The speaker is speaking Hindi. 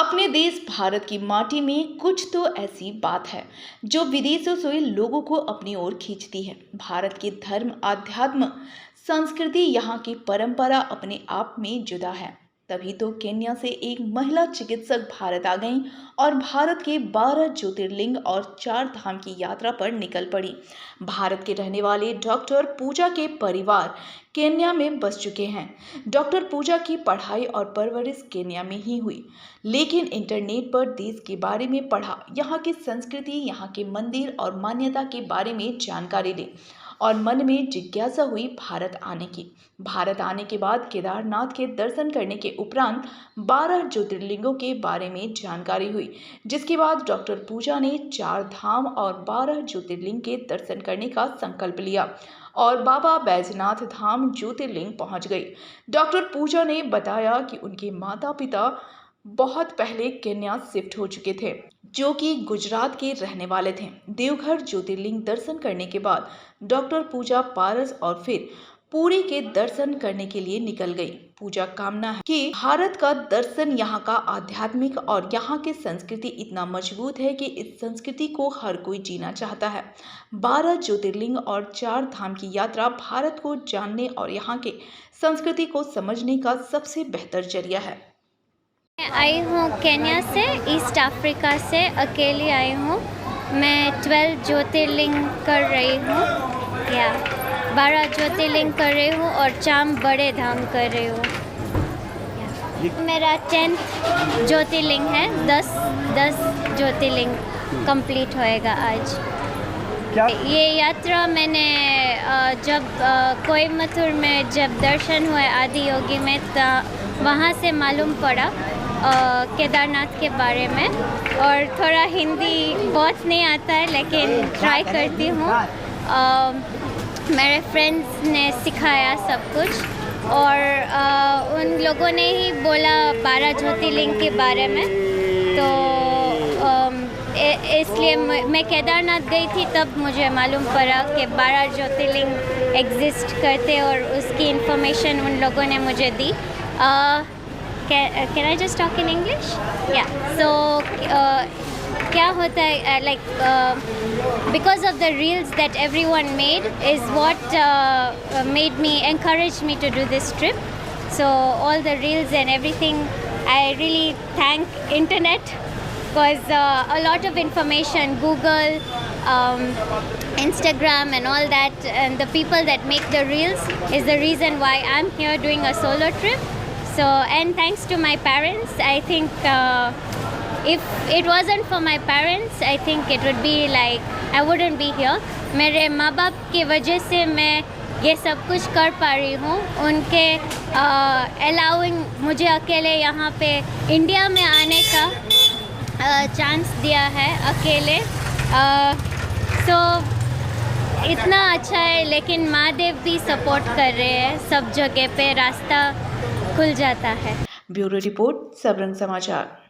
अपने देश भारत की माटी में कुछ तो ऐसी बात है जो विदेशों से लोगों को अपनी ओर खींचती है। भारत के धर्म, अध्यात्म, संस्कृति, यहाँ की परंपरा अपने आप में जुदा है। तभी तो केन्या से एक महिला चिकित्सक भारत आ गईं और भारत के 12 ज्योतिर्लिंग और 4 धाम की यात्रा पर निकल पड़ी। भारत के रहने वाले डॉक्टर पूजा के परिवार केन्या में बस चुके हैं। डॉक्टर पूजा की पढ़ाई और परवरिश केन्या में ही हुई, लेकिन इंटरनेट पर देश के बारे में पढ़ा, यहाँ की संस्कृति, यहाँ के मंदिर और मान्यता के बारे में जानकारी ली और मन में जिज्ञासा हुई भारत आने की। भारत आने के बाद केदारनाथ के दर्शन करने के उपरांत 12 ज्योतिर्लिंगों के बारे में जानकारी हुई, जिसके बाद डॉक्टर पूजा ने 4 धाम और 12 ज्योतिर्लिंग के दर्शन करने का संकल्प लिया और बाबा बैजनाथ धाम ज्योतिर्लिंग पहुंच गई। डॉक्टर पूजा ने बताया कि उनके माता पिता बहुत पहले केन्या शिफ्ट हो चुके थे, जो कि गुजरात के रहने वाले थे। देवघर ज्योतिर्लिंग दर्शन करने के बाद डॉक्टर पूजा पारस और फिर पुरी के दर्शन करने के लिए निकल गई। पूजा कामना है कि भारत का दर्शन, यहाँ का आध्यात्मिक और यहाँ की संस्कृति इतना मजबूत है कि इस संस्कृति को हर कोई जीना चाहता है। 12 ज्योतिर्लिंग और 4 धाम की यात्रा भारत को जानने और यहाँ के संस्कृति को समझने का सबसे बेहतर जरिया है। आई हूँ केन्या से, ईस्ट अफ्रीका से, अकेली आई हूँ। मैं 12 ज्योतिर्लिंग कर रही हूँ, या 12 ज्योतिर्लिंग कर रही हूँ और 4 बड़े धाम कर रही हूँ। मेरा 10th ज्योतिर्लिंग है, 10 ज्योतिर्लिंग कंप्लीट होएगा आज। क्या ये यात्रा मैंने जब कोयम्बतूर में जब दर्शन हुए आदि योगी में, वहाँ से मालूम पड़ा केदारनाथ के बारे में। और थोड़ा हिंदी बहुत नहीं आता है, लेकिन ट्राई करती हूँ। मेरे फ्रेंड्स ने सिखाया सब कुछ और उन लोगों ने ही बोला 12 ज्योतिर्लिंग के बारे में। तो इसलिए मैं केदारनाथ गई थी, तब मुझे मालूम पड़ा कि 12 ज्योतिर्लिंग एग्जिस्ट करते और उसकी इन्फॉर्मेशन उन लोगों ने मुझे दी। Can I just talk in English? Yeah. So क्या होता है, like because of the reels that everyone made is what made me, encouraged me to do this trip. So all the reels and everything, I really thank internet, because a lot of information, Google, Instagram and all that, and the people that make the reels is the reason why I'm here doing a solo trip. So, and thanks to my parents, I think if it wasn't for my parents, I think it would be like I wouldn't be here. मेरे माँ बाप की वजह से मैं ये सब कुछ कर पा रही हूँ। उनके अलाउइंग मुझे अकेले यहाँ पे इंडिया में आने का चांस दिया है अकेले। तो इतना अच्छा है, लेकिन महादेव भी सपोर्ट कर रहे हैं, सब जगह पे रास्ता खुल जाता है। ब्यूरो रिपोर्ट, सबरंग समाचार।